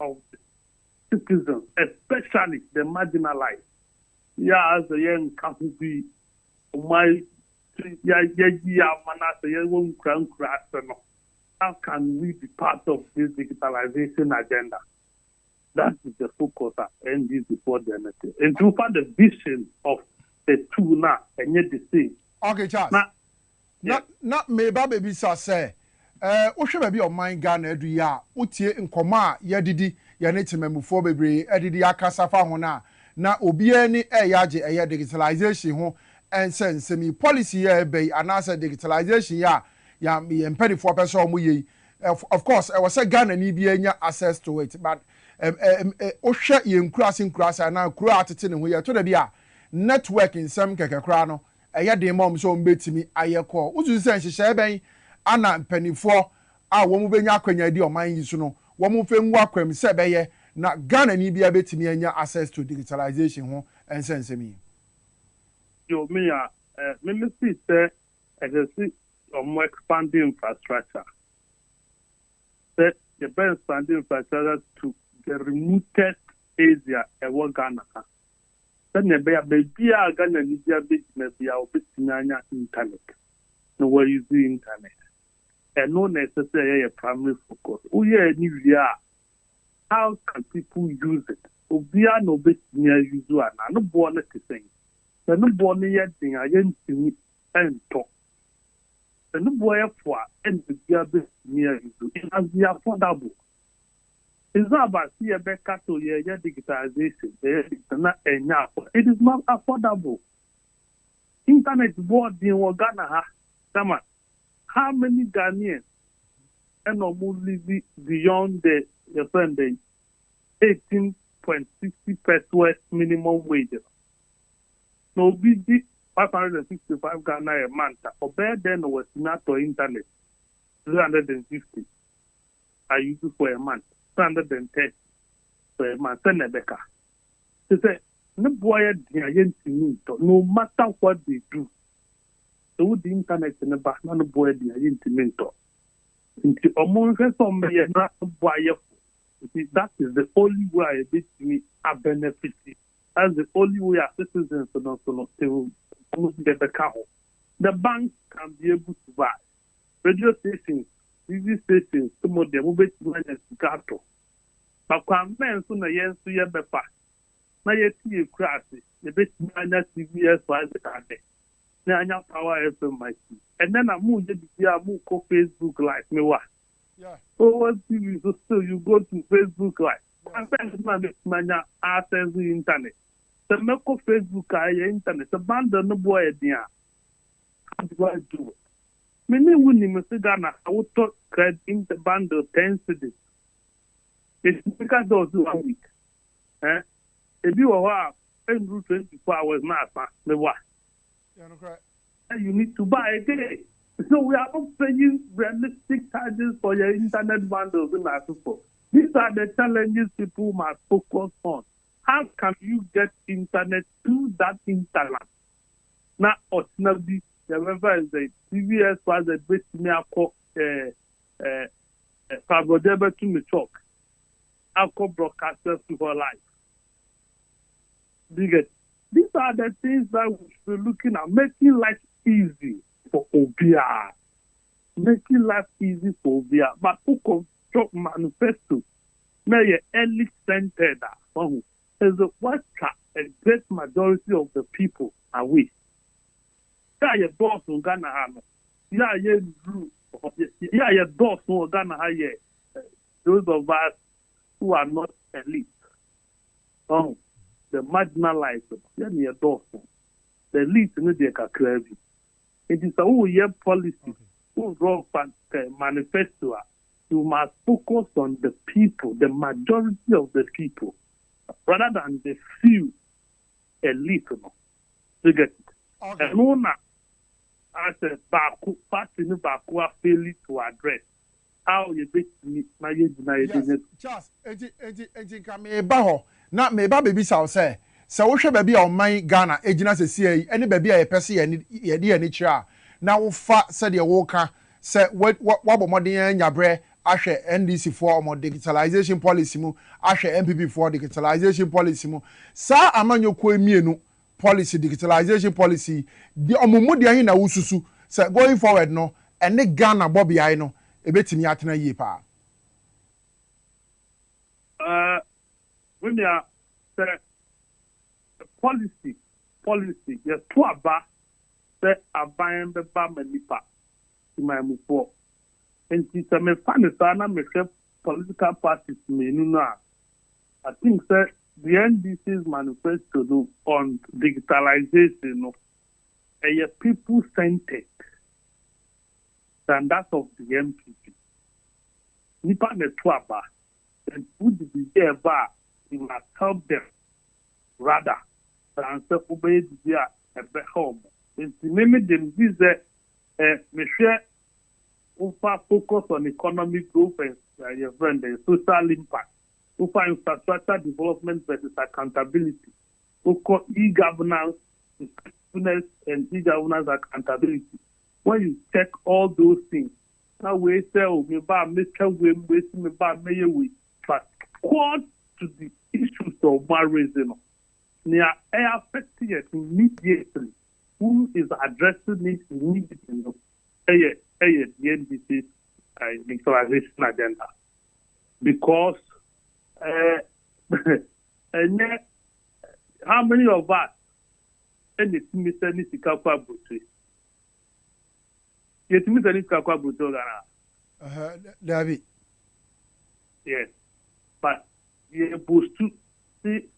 M: of the citizens, especially the marginalized. Yeah, as the young can be my how can we be part of this digitalization agenda? That is the focus at ND before the NT. And to find the vision of the two now and yet the same.
A: Okay, Charles. Not me baby say. Wohwe baby o man Ghana adu ya wotie nkoma ya didi ya ne temamufo bebre edidi akasa fa ho na obi ani eyaje eye digitalization ho ensensemi policy ya ebe anasa digitalization ya empedifo person omo yi of course was say Ghana ni bi anya access to it but wohwe ye nkurase na kura atete ne ho ye to da bia network nsem kekekra no eye de mom so mbetimi ayekọ uzu se nhyehyɛ ben ana mpanifo a wɔn benya akwanya di ɔman yi so no wɔn mfe nwa akwam sɛ bɛyɛ na Ghana ni bia betimi anya access to digitalization ho ensensemi
M: yo me see say exist more expanding infrastructure that the best expanding infrastructure to the remotest area ewo Ghana then be a Ghana ni bia business ya obetimi anya internet no we use the internet and no necessarily a primary focus. How can people use it? Obia no bit near use one. No born to sing. The no born yet thing I didn't see and talk. The no boy for and the bit near you. It has be affordable. It's not about see a better to your digitization. It is not affordable. Internet board in Ghana. Come on. How many Ghanaians and live beyond the 18.60 pesos minimum wage? No, be 565 Ghana a month. Or better than was not to internet 350. I use it for a month. 310 for a month. Send a becker. They say, no boy, no matter what they do. So the internet in the back, no boy, the internet. Into almost some not boy. That is the only way I bet me a benefit. That's the only way our citizens to get the car. The bank can be able to buy radio stations, TV stations, some of them will be managed to gato. But when men soon a yen to your bepa, now you see a crash, the best managed TVS by the car. Now power FM my see. And then I move go Facebook Live. Me what?
A: Yeah.
M: Oh, what TV? So still you go to Facebook Live. And then man access the internet. The make Facebook internet. The band no boy there. How do I do it? Many women say Ghana. I would talk credit in the band 10 cities. It's because those 1 week. If you are 24 hours now, me what? You need to buy again. So we are not paying realistic charges for your internet bundles in our people. These are the challenges people must focus on. How can you get internet to that internet? Now, ultimately, whoever is the CVS was a bit near Favodebe to me talk. Alcohol broadcasters to her life. These are the things that we should be looking at, making life easy for Obia. Making life easy for Obia. But who construct manifesto? Now you're early centered. As a what a great majority of the people are we. Yeah, your boss on Ghana. Yeah, your boss on Ghana. Those of us who are not elite. The marginalized, the elite in the Kakrabi. It is a year policy, who draw manifesto. You must focus on the people, the majority of the people, rather than the few elite. You get it? And no, as a party Baku are failing to address how you bet me.
A: Charles, me baho. Na me ba baby say. Sɛ wohwɛ baabi a ɔman Ghana egyina sɛsie yi ɛne baabi a yɛpɛ sɛ yɛde ani kyerɛ a na wofa sɛdeɛ woka sɛ wabɔ mmɔden nyabrɛ ahwɛ NDC foɔ ɔmo digitalization policy mu ahwɛ MPP foɔ digitalization policy mu saa amanyɔkuo mmienu policy digitalization policy di ɔmo mu deɛ na wosusu sɛ going forward no ɛne Ghana bɔbiae no ebetumi atena yie paa.
M: When you are policy, yes, to aba, say abayan be ba manipa, to my mufo. And it's a me fanitana me political parties me nuna. I think say the NDC's manifesto on digitalization, a people centered than that of the MPP. Nipa ne to aba, and would be there bar, you must help them rather. Answer obey the home. It's the name them this me share over focus on economic growth and your friend the social impact. Over infrastructure development versus accountability. Over e-governance, effectiveness and e-governance accountability. When you check all those things, now we say me ba make way me ba me but quad to the issues of marriage, they are affecting it immediately. Who is addressing it immediately? The NDC digitalization agenda. Because and how many of us and it's Mr. Nisikakwa Butu? Yet Mr. Nisikakwa Butu,
A: David.
M: Yes. But you supposed to see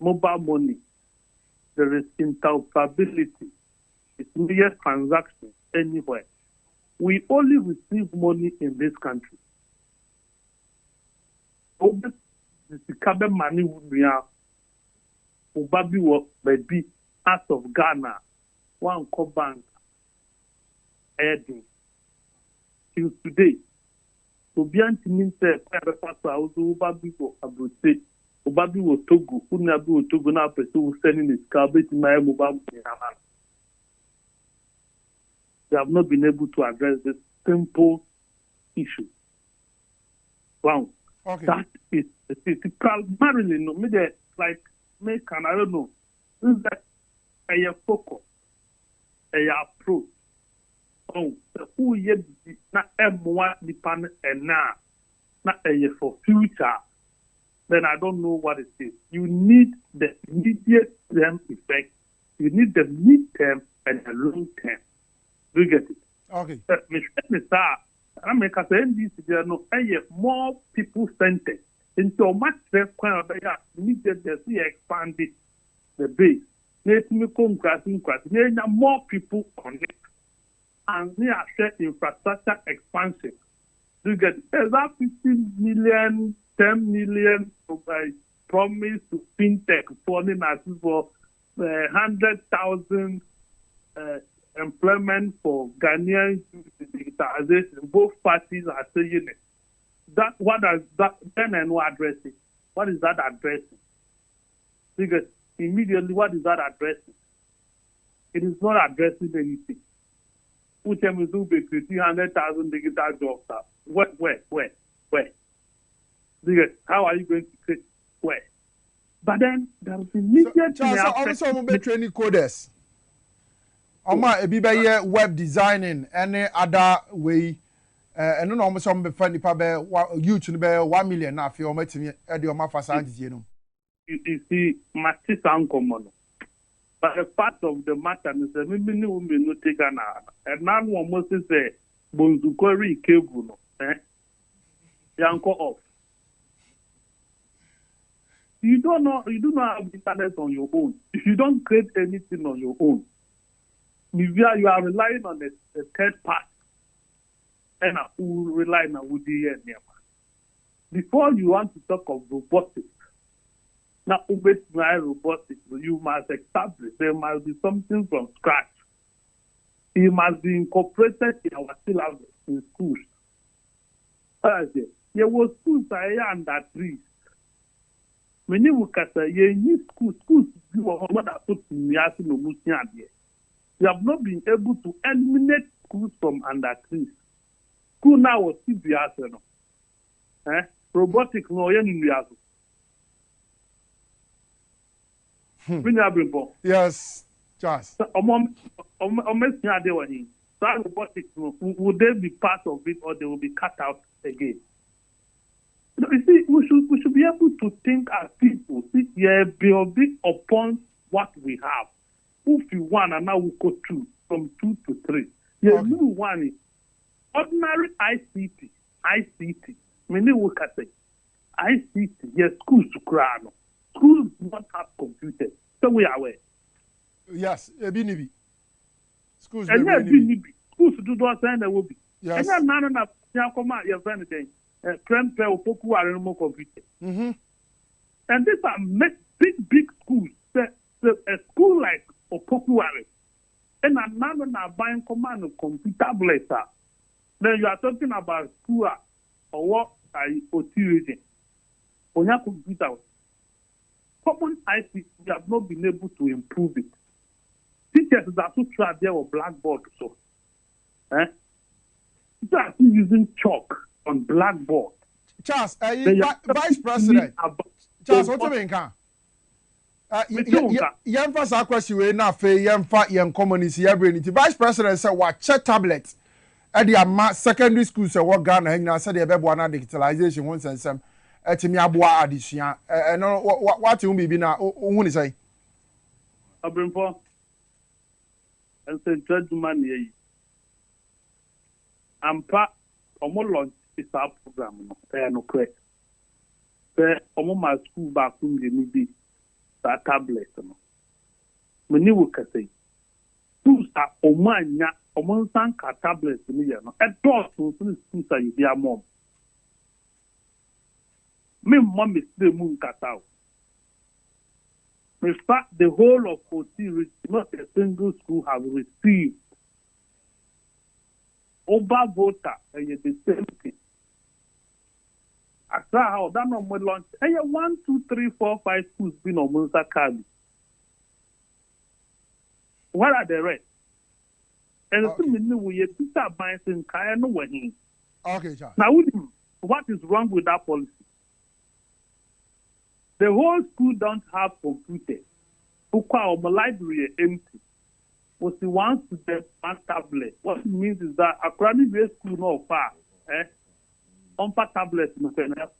M: mobile money. There is interoperability. It's mere transaction anywhere. We only receive money in this country. The carbon money would be Ubabi work maybe out of Ghana, one co bank, till today. So beyond means private pastor, I was Ubabi for Abrute. Ubabi was Togo, Unabi was Togo now, pursue sending his car, but my mobile. They have not been able to address this simple issue. Wow.
A: Okay.
M: That is primarily no maybe like make an I don't know. Is that a focus, a approach. Oh, the who yet not M1 depend and now not a for future. Then I don't know what it is. You need the immediate term effect. You need the mid-term and the long term. Do you get it?
A: Okay.
M: I make us NDC there no more people centered into much less kind of needed to see expanded the base. Let me come crossing. More people connect and they are share infrastructure expansion. Do you get it? There's that 15 million, 10 million promise to fintech funding as for 100,000 employment for Ghanaian digitalization. Both parties are saying it. That what does that then and what addressing? What is that addressing? Because immediately what is that addressing? It is not addressing anything. Which is do be 300,000 digital jobs. Where? Because how are you going to create where? But then there is immediate
A: also be training coders. Oma ebi be web designing any other way and no almost some be funny pa be youth be 1 million na fi o matimi e de o ma fasa antie no.
M: You see matches uncommon. But a part of the matter is that we no take an and now almost say bonzukori cable no yanko off. You do not have internet on your own. If you don't create anything on your own, you are relying on a third party. And who rely on Woody and Nema. Before you want to talk of robotics, now robotics, you must establish there must be something from scratch. It must be incorporated in our syllabus in schools. There was schools under trees. Many look at schools you are not put in the you have not been able to eliminate schools from under trees. School now was CBS, robotics no yen
A: Yes, Charles.
M: Robotics, would they be part of it or they will be cut out again? You see, we should be able to think as people. See, building upon what we have. If you want, and now we go from 2 to 3. New one is ordinary ICT. Many work at it. ICT, yes, schools to crown. Schools do not have computers. So we are aware.
A: Yes, Ebinibi. Schools
M: and
A: Ebinibi.
M: Schools do not send there will be.
A: Yes.
M: And then none of come out your friend again. Prem Poku are no computer. And these are big schools. A school like Opokuare. And another now buying command of computer blazer. Then you are talking about school or what I OT region. On your computer. Common ICT, we have not been able to improve it. Teachers that also try there with blackboard. So, they are still using chalk on blackboard.
A: Charles, Vice President. Charles, what do you mean? Yemfa sa question we na fe yemfa yem community every Vice President say wa check tablet e dey ama secondary school say what Ghana hanya say dey bebo na digitalization won sensem etimi aboa adesua no what you be na hu ni say
M: Obrempong and say judgment ye ampa omo launch is our program no correct be omo ma school back kum dey be that tablet no many will say schools are omanya omonsan ka tablet ni ya no e dot so schools are you mom me mom is the moon katao in fact the whole of OT not a single school have received over voter and the same thing. I saw how that no more launch. Hey, 1, 2, 3, 4, 5 schools been on Munsa Kabi. What are the rest? And the minute we Peter Bynes in Kaya no way.
A: Okay, Charles.
M: Now, what is wrong with that policy? The whole school don't have computers. Our library is empty. What he wants to get one tablet. What it means is that a primary school no far. On tablet no tablet.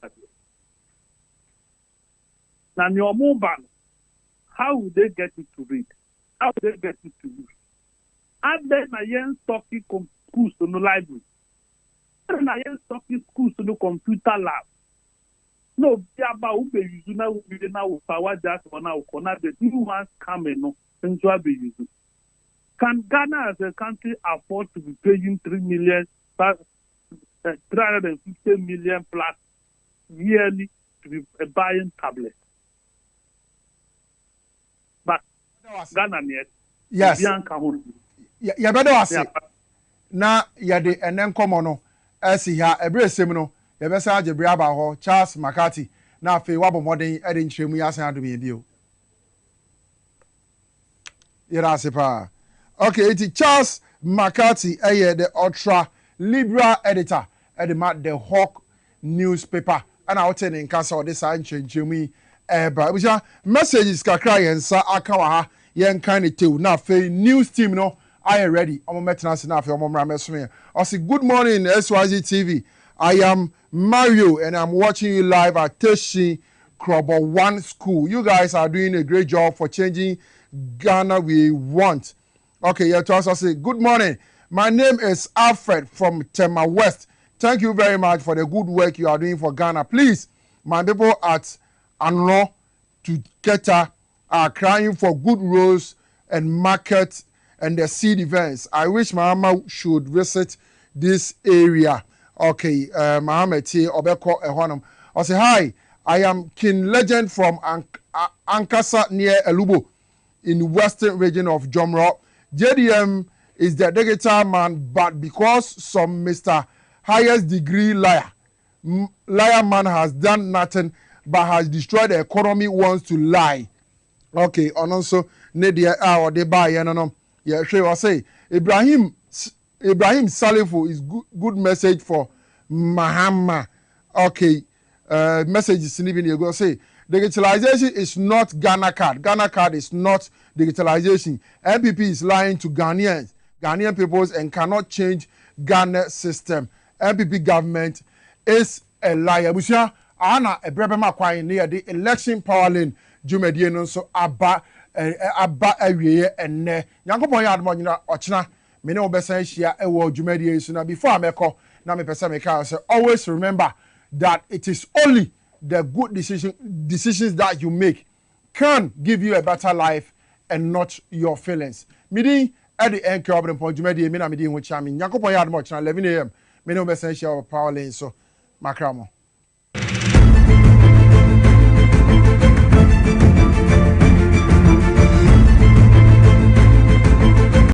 M: Now your mobile, how would they get it to read? How would they get it to use? And then I am talking schools to no library. And I am talking schools to no computer lab. No, be about who be using now. We now power just for now. Connect the new ones coming no. Enjoy be using. Can Ghana as a country afford to be paying 350 million plus yearly to be buying tablets? But Ghana
A: yes. Ya bedo ase. Na ya de enen komo no esi ha ebre sem no ya be sa ajebre aba ho Charles McCarthy na afi wabo modern ede nchiremu ya san adome bio. Yera se pa. Okay, it's Charles McCarthy, the ultra liberal editor at the Hawk newspaper. And I'll tell you in case of this change but messages kakra yensa akawa yen kind of too. Now for news team no I am ready. I'm maintenance now for your I say good morning SYZ TV. I am Mario and I'm watching you live at Teshi Krobo 1 School. You guys are doing a great job for changing Ghana we want. Okay, yeah, to us I say good morning. My name is Alfred from Tema West. Thank you very much for the good work you are doing for Ghana. Please, my people at Anlo to Keta are crying for good roads and market and the seed events. I wish Mama should visit this area. Okay, Mohammed T. Obeko Ehonam. I say, hi, I am King Legend from Ankasa near Elubo in the western region of Jomro. JDM is the digital man, but because some Mr. Highest degree liar man has done nothing but has destroyed the economy, wants to lie. Okay, and also, Nadia or the buy, yeah, sure, say Ibrahim Salifu is good message for Mahama. Okay, message is leaving you go say digitalization is not Ghana card. Ghana card is not digitalization. MPP is lying to Ghanaian peoples and cannot change Ghana system. MPP government is a liar. Busia ana ebrebe kwai near the election Powerlane Jumedie no so aba awiye enne. Nyankopon ya admo nyina ochina me ne obesa hia ewo Jumedie so na before ameko na me pesa me ka say always remember that it is only the good decisions that you make can give you a better life and not your feelings. Midi at the end Obrempong Jumedie me na midi ho chia me Nyankopon ya admo ochina 11 a.m. me ne obesa hia Powerlane so makramo.